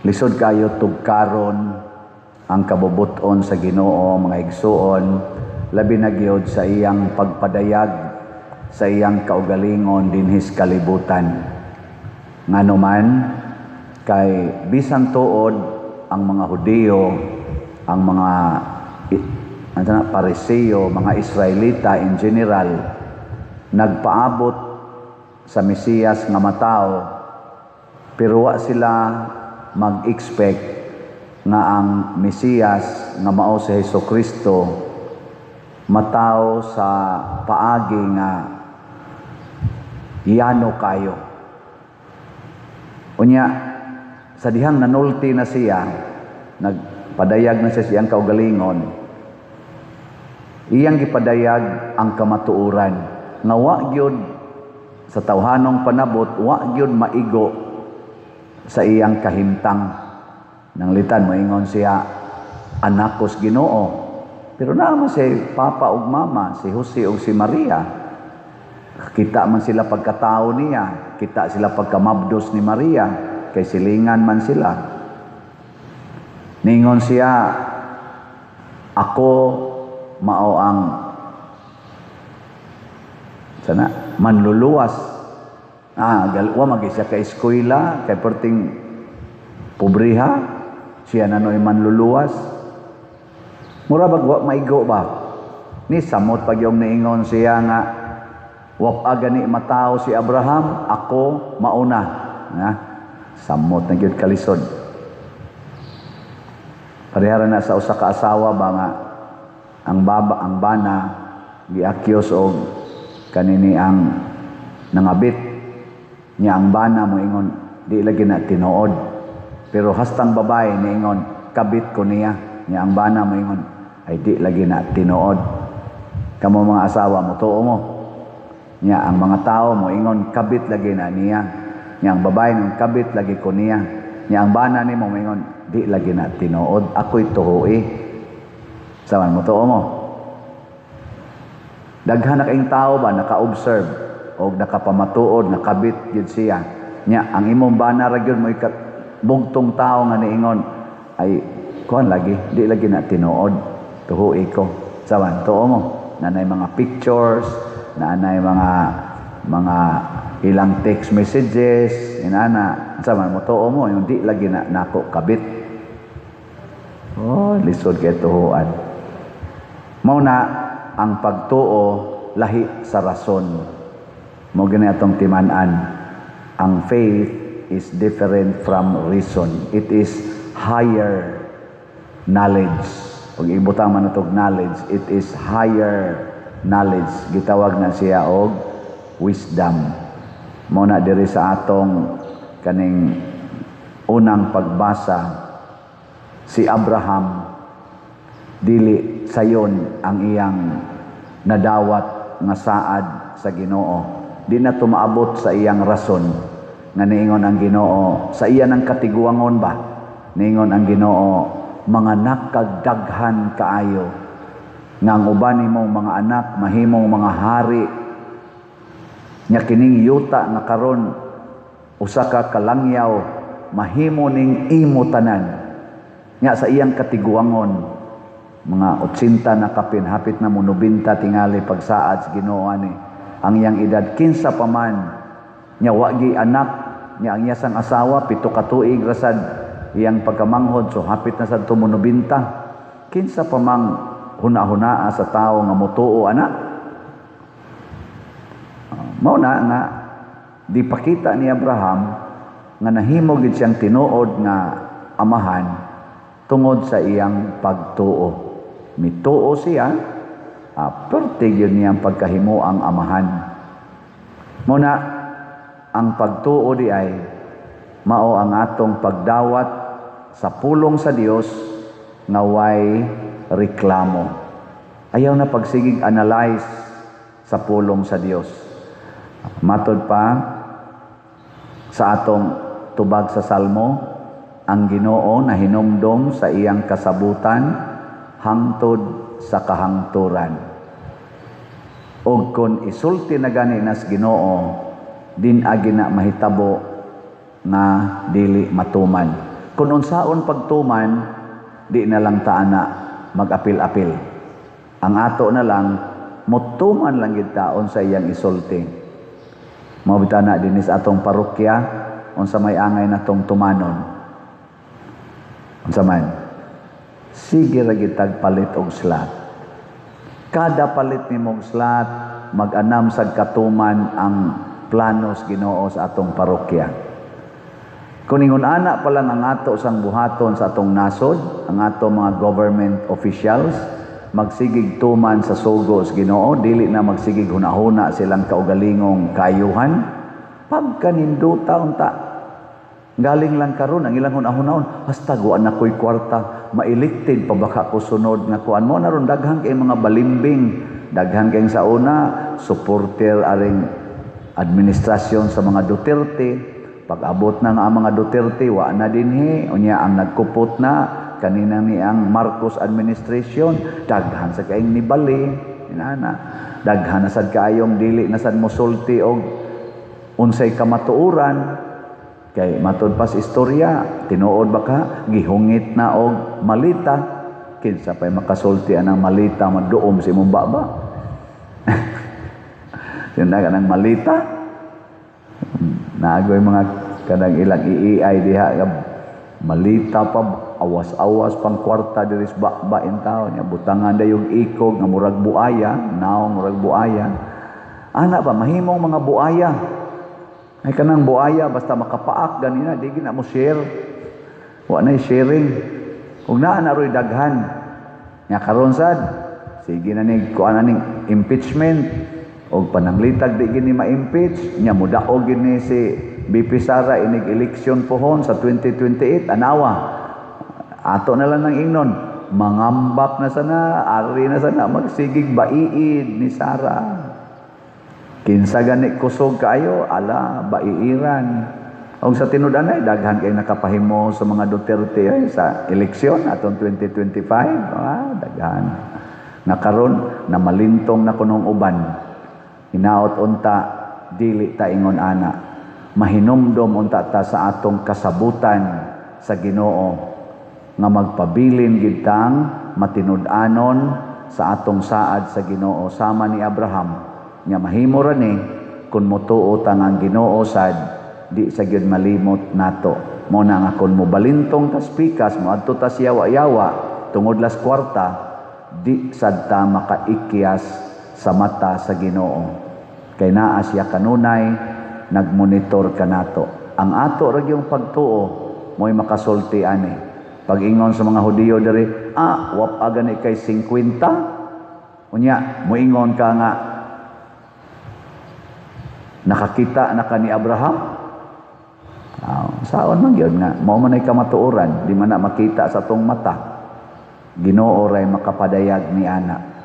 Lisod kayo tugkaron ang kabubuton sa Ginoo, mga igsuon, labi na gyud sa iyang pagpadayag sa iyang kaugalingon dinhis kalibutan. Nganuman kay bisan tuod ang mga Hudiyo, ang mga Pariseo, mga Israelita in general, nagpaabot sa Mesiyas nga matao, pero wa sila mag-expect nga ang Mesiyas nga mao si Hesukristo matao sa paagi nga iyano kayo. Unya, sa dihang nanulti na siya, nagpadayag na siya siyang kaugalingon, iyang gipadayag ang kamatuoran nga wa gyud sa tawhanong panabot, wa gyud maigo sa iyang kahimtang. Nang litan moingon siya, anak kos Ginoo. Pero naman si Papa ug Mama, si Jose ug si Maria. Kita man sila pagkatao niya, kita sila pagkamabdos ni Maria, kay silingan man sila. Ningon siya, ako mao ang manluluwas. Wa magi siya ka eskwela, kay perting pobriha, siya nanoy manluluwas. Mura bag wa maigo ba? Ni samot pag yung niingon siya nga, wa gani matao si Abraham, ako mauna. Nga, samot na gyud kalisod. Parehara na sa usa ka asawa ba nga ang bana giakyos og kanini ang nangabit niya, ang bana mo ingon di lagi na tinuod. Pero hastang babae niingon kabit ko niya ang bana mo ingon ay di lagi na tinuod. Kamo mga asawa mo tuo mo niya, ang mga tao mo ingon kabit lagi na niya ang babae ng kabit lagi ko niya ang bana nimo mo ingon di lagi na tinuod, ako'y tuhoy. Saman mo tuo mo. Daghan na kaing tao ba naka-observe o nakapamatuod, nakabit gyud siya nya ang imong bana ra gyud mo bugtong tao nga niingon ay kuan lagi di lagi na tinuod, tuhoy ko. Saman tuo mo, nanay mga pictures, nanay mga ilang text messages inana, saman mo tuo mo yung di lagi na nako kabit. Lisod kay tuhuan. Mao na ang pagtuo lahi sa rason. Mo gani atong timan-an, ang faith is different from reason. It is higher knowledge. Pag ibutang man itong knowledge, it is higher knowledge. Gitawag na siya og wisdom. Muna diri sa atong kaning unang pagbasa, si Abraham dili sayon ang iyang nadawat nga saad sa Ginoo. Di na tumaabot sa iyang rason nga niingon ang Ginoo sa iya ng katiguangon ba, niingon ang Ginoo, mga nakagdaghan kaayo nga ang uban nimong mga anak mahimong mga hari, nya kining yuta nga karon usa ka kalangyaw mahimo ning imo tanan. Nya sa iyang katiguangon mga 80 na kapin, hapit na mo 90 tingali pagsaad sa Ginoo ani. Ang iyang edad kinsa pa man, nya wagi anak niya, ang iyasang asawa 7 ka tuig rasad iyang pagkamanghod, so hapit na sad tumunubinta. Kinsa pa mang huna-hunaa sa tao nga motuo ana. Mao na nga dipakita ni Abraham nga nahimo gid siyang tinuod nga amahan tungod sa iyang pagtuo. Mituo siya, perti gyud niyang pagkahimo ang amahan. Mao na ang pagtuo di ay mao ang atong pagdawat sa pulong sa Dios nga way reklamo. Ayaw na pagsigig analyze sa pulong sa Dios. Matod pa sa atong tubag sa Salmo, ang Ginoo na hinumdom sa iyang kasabutan hangtod sa kahangturan. O kung isulti na gani nas Ginoo, din agi na mahitabo nga dili matuman. Kung unsaon pagtuman, di na lang taana mag-apil-apil. Ang ato na lang, mutuman lang gid taon sa iyang isulti. Mabita na dinis atong parokya, unsa may angay natong tumanon. Unsa man? Sige ra gid palit og slot. Kada palit ni mong slot, mag-anam sa katuman ang planos Ginoo sa atong parokya. Kung ingon ana pa lang ang ato sang buhaton sa atong nasod, ang ato mga government officials, magsigig tuman sa sugos Ginoo, dili na magsigig hunahuna silang kaugalingong kayuhan, pagkaninduta unta. Galing lang karon ang ilang hunahunahon, hasta guan na ko'y kwarta, ma-elected pa baka ko sunod nga kuan mo naron daghan kay mga balimbing, daghan kay sa una supporter aring administrasyon sa mga Duterte. Pag-abot na nga ang mga Duterte, wa na dinhi, unya ang nagkupot na kanina ni ang Marcos administration, daghan sa kaayong nibali, inana, daghan na sad kaayong dili na sad mosulti og unsay kamatuoran. Kay matud pas istorya, tinuod ba ka gihungit na og malita, kinsa pay makasulti anang malita maduom si imong baba. Yun na kanang malita. Naagoy mga kanang ilang iiay diha malita pa awas-awas pang kwarta diri sa bain tawo nya butangan dayong ikog nga murag buaya, naong murag buaya. Ana ba mahimong mga buaya. Ay kanang buaya basta makapaak ganina di gina mo share. Wa nay sharing. Ug naa na roy daghan. Nya karon sad sige na ning kuan ning impeachment og pananglitag di gini ma-impeach nya mudaog gini si BP Sara inig eleksyon pohon sa 2028 anawa ato na lang ng ingnon mangambak na sana ari na sana magsigig baiid ni Sara kinsa gani kusog kaayo ala baiiran og sa tinud-an ay daghan kay nakapahimo sa mga Duterte ay sa eleksyon atong 2025 daghan na karon na malintong na kunong uban hinaot unta dili ta ingon ana mahinumdom unta ta sa atong kasabutan sa Ginoo nga magpabilin gid tang matinud-anon sa atong saad sa Ginoo sama ni Abraham nya mahimo ra ni kun motuo ta nga ang Ginoo sad di sa gyud malimot nato mo na nga kun mobalintong tas pikas moadto ta yawa-yawa tungod las kwarta di sad ta makaikyas sa mata sa Ginoo kay naa siya kanunay nagmonitor kanato ang ato ra gyung pagtuo mo'y makasulti ani pag ingon sa mga Hudiyo diri wap agani kay 50 unya moingon ka nga nakakita na ka ni Abraham saon man gyud nga mao man ay kamatuoran di man na makita sa tong mata Ginoo ray makapadayag ni ana